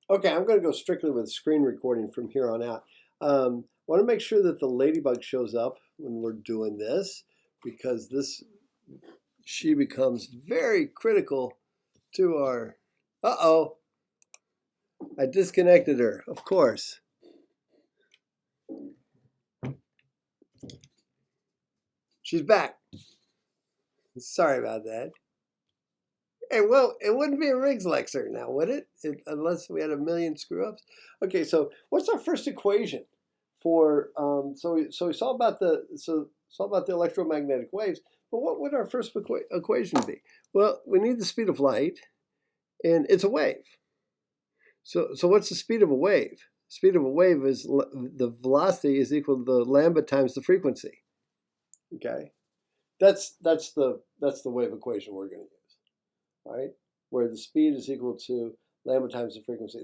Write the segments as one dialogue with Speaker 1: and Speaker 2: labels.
Speaker 1: Okay, I'm going to go strictly with screen recording from here on out. Want to make sure that the ladybug shows up when we're doing this because she becomes very critical to our. Uh-oh, I disconnected her, of course. She's back. Sorry about that. Hey, well, it wouldn't be a Riggs Lexer now, would it? Unless we had a million screw ups. Okay, so what's our first equation for? So we saw about the electromagnetic waves, but what would our first equation be? Well, we need the speed of light, and it's a wave. So what's the speed of a wave? Speed of a wave is the velocity is equal to the lambda times the frequency. Okay, that's the wave equation we're going to use. Right? Where the speed is equal to lambda times the frequency.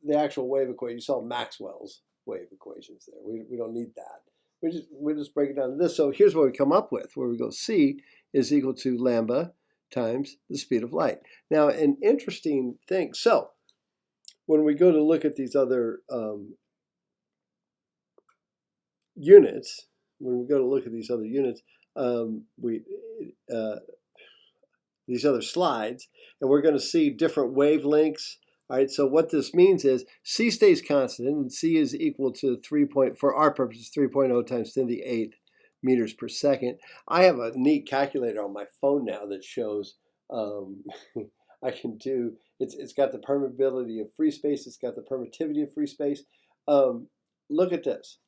Speaker 1: The actual wave equation, you saw Maxwell's wave equations there. We don't need that. We just break it down to this. So here's what we come up with, where we go C is equal to lambda times the speed of light. Now, an interesting thing. So when we go to look at these other units, these other slides, and we're going to see different wavelengths. All right, so what this means is C stays constant, and C is equal to for our purposes, 3.0 times 10 to the 8th meters per second. I have a neat calculator on my phone now that shows I can do, it's got the permeability of free space, it's got the permittivity of free space. Look at this.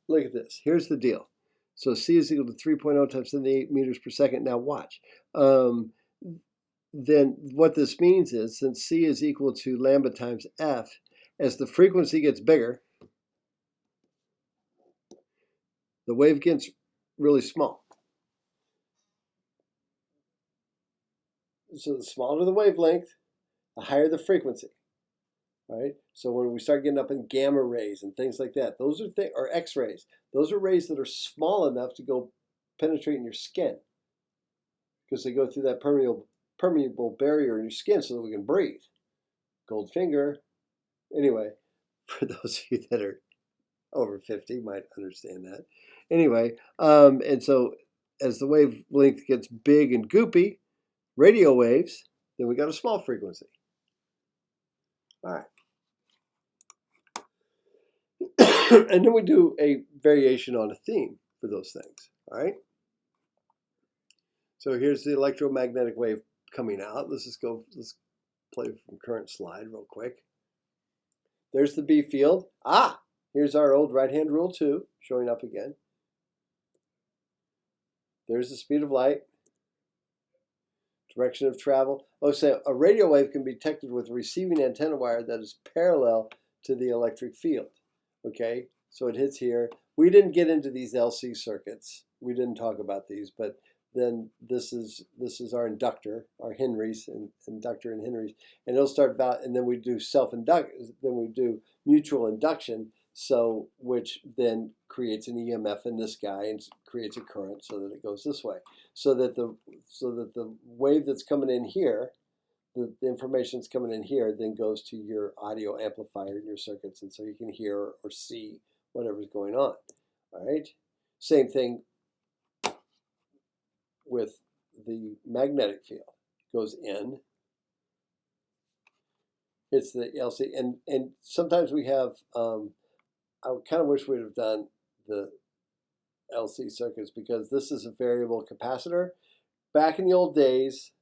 Speaker 1: Here's the deal. So C is equal to 3.0 times 10 to the 8 meters per second. Now watch. Then what this means is, since C is equal to lambda times F, as the frequency gets bigger, the wave gets really small. So the smaller the wavelength, the higher the frequency. All right. So when we start getting up in gamma rays and things like that, those are or X-rays. Those are rays that are small enough to go penetrate in your skin because they go through that permeable barrier in your skin so that we can breathe. Goldfinger. Anyway, for those of you that are over 50 might understand that. Anyway, and so as the wavelength gets big and goopy, radio waves, then we got a small frequency. All right. And then we do a variation on a theme for those things. All right. So here's the electromagnetic wave coming out. Let's play from current slide real quick. There's the B field. Here's our old right-hand rule 2 showing up again. There's the speed of light, direction of travel. So a radio wave can be detected with a receiving antenna wire that is parallel to the electric field. Okay, so it hits here. We didn't get into these LC circuits. We didn't talk about these, but then this is our inductor, our Henrys, and inductor and Henrys, and it'll start about, and then we do then we do mutual induction, so which then creates an EMF in this guy and creates a current so that it goes this way, so that the wave that's coming in here, the information that's coming in here, then goes to your audio amplifier in your circuits, and so you can hear or see whatever's going on. All right, same thing with the magnetic field. Goes in, hits the LC, and sometimes we have, I kind of wish we'd have done the LC circuits because this is a variable capacitor. Back in the old days,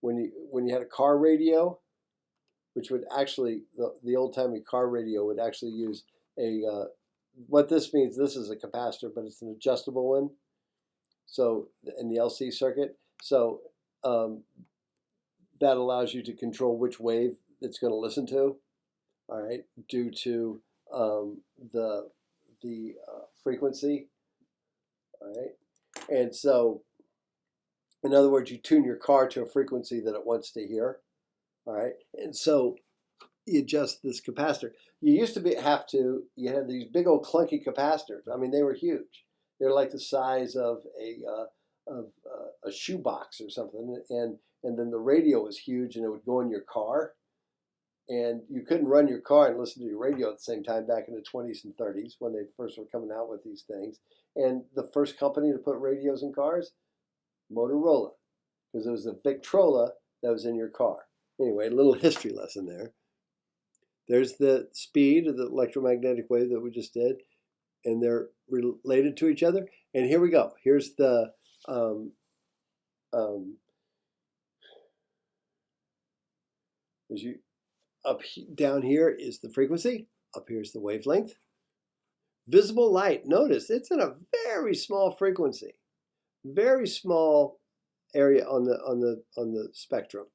Speaker 1: when you had a car radio, which would actually, the old-timey car radio would actually use what this means, this is a capacitor, but it's an adjustable one. So in the LC circuit, so that allows you to control which wave it's going to listen to. All right, due to the frequency. All right, and so in other words, you tune your car to a frequency that it wants to hear. All right, and so you adjust this capacitor. You used to you had these big old clunky capacitors. I mean, they were huge. They're like the size of a shoebox or something, and then the radio was huge, and it would go in your car. And you couldn't run your car and listen to your radio at the same time back in the 20s and 30s when they first were coming out with these things. And the first company to put radios in cars, Motorola, because it was the Victrola that was in your car. Anyway, a little history lesson there. There's the speed of the electromagnetic wave that we just did, and they're related to each other. And here we go. Here's the down here is the frequency. Up here is the wavelength. Visible light. Notice it's in a very small frequency, very small area on the spectrum.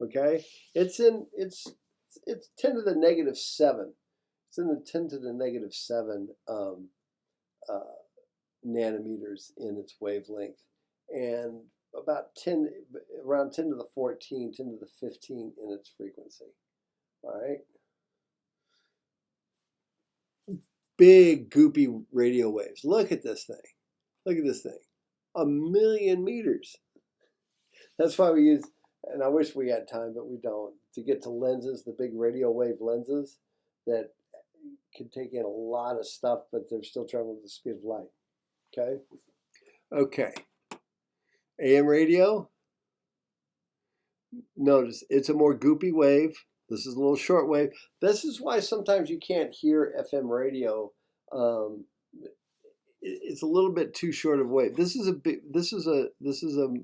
Speaker 1: Okay, it's 10 to the negative 7. It's in the 10 to the negative 7 nanometers in its wavelength, and about around 10 to the 14, 10 to the 15 in its frequency. All right. Big goopy radio waves. Look at this thing. Look at this thing. 1,000,000 meters. That's why we use, and I wish we had time, but we don't, to get to lenses, the big radio wave lenses that can take in a lot of stuff, but they're still traveling at the speed of light. Okay? Okay. AM radio. Notice it's a more goopy wave. This is a little short wave. This is why sometimes you can't hear FM radio. It's a little bit too short of wave. This is a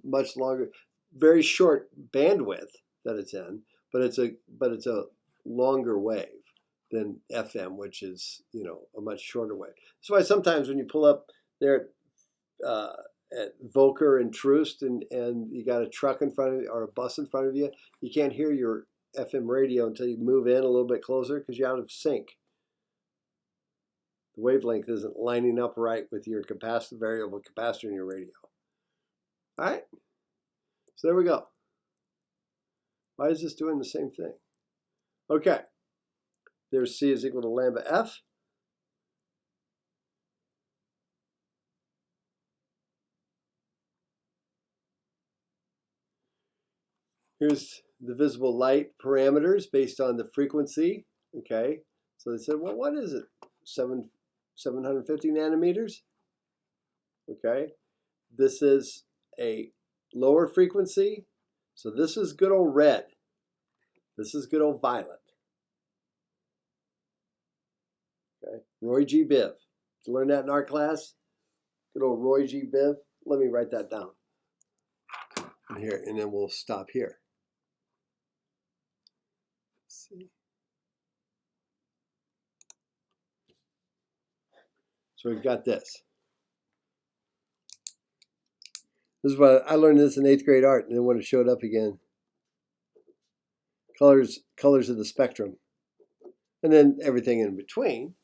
Speaker 1: much longer, very short bandwidth that it's in, but it's a longer wave than FM, which is a much shorter wave. That's why sometimes when you pull up there at Volker and Troost and you got a truck in front of you or a bus in front of you, you can't hear your FM radio until you move in a little bit closer because you're out of sync. The wavelength isn't lining up right with your variable capacitor in your radio. All right, so there we go. Why is this doing the same thing? Okay, there's C is equal to lambda F. Here's the visible light parameters based on the frequency. Okay, so they said, well, what is it? 750 nanometers. Okay, this is a lower frequency. So this is good old red. This is good old violet. Okay, Roy G. Biv. Did you learn that in art class? Good old Roy G. Biv. Let me write that down. Here, and then we'll stop here. Let's see. So we've got this. This is what I learned this in 8th grade art, and then when it showed up again. Colors of the spectrum. And then everything in between.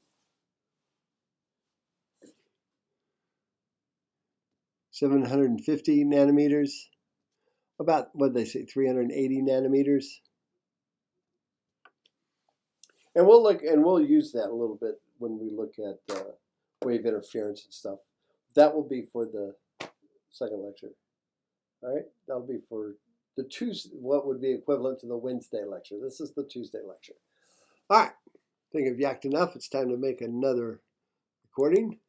Speaker 1: 750 nanometers. About, what did they say, 380 nanometers. And we'll use that a little bit when we look at wave interference and stuff. That will be for the second lecture. All right, that'll be for the Tuesday, what would be equivalent to the Wednesday lecture. This is the Tuesday lecture. All right, I think I've yacked enough. It's time to make another recording.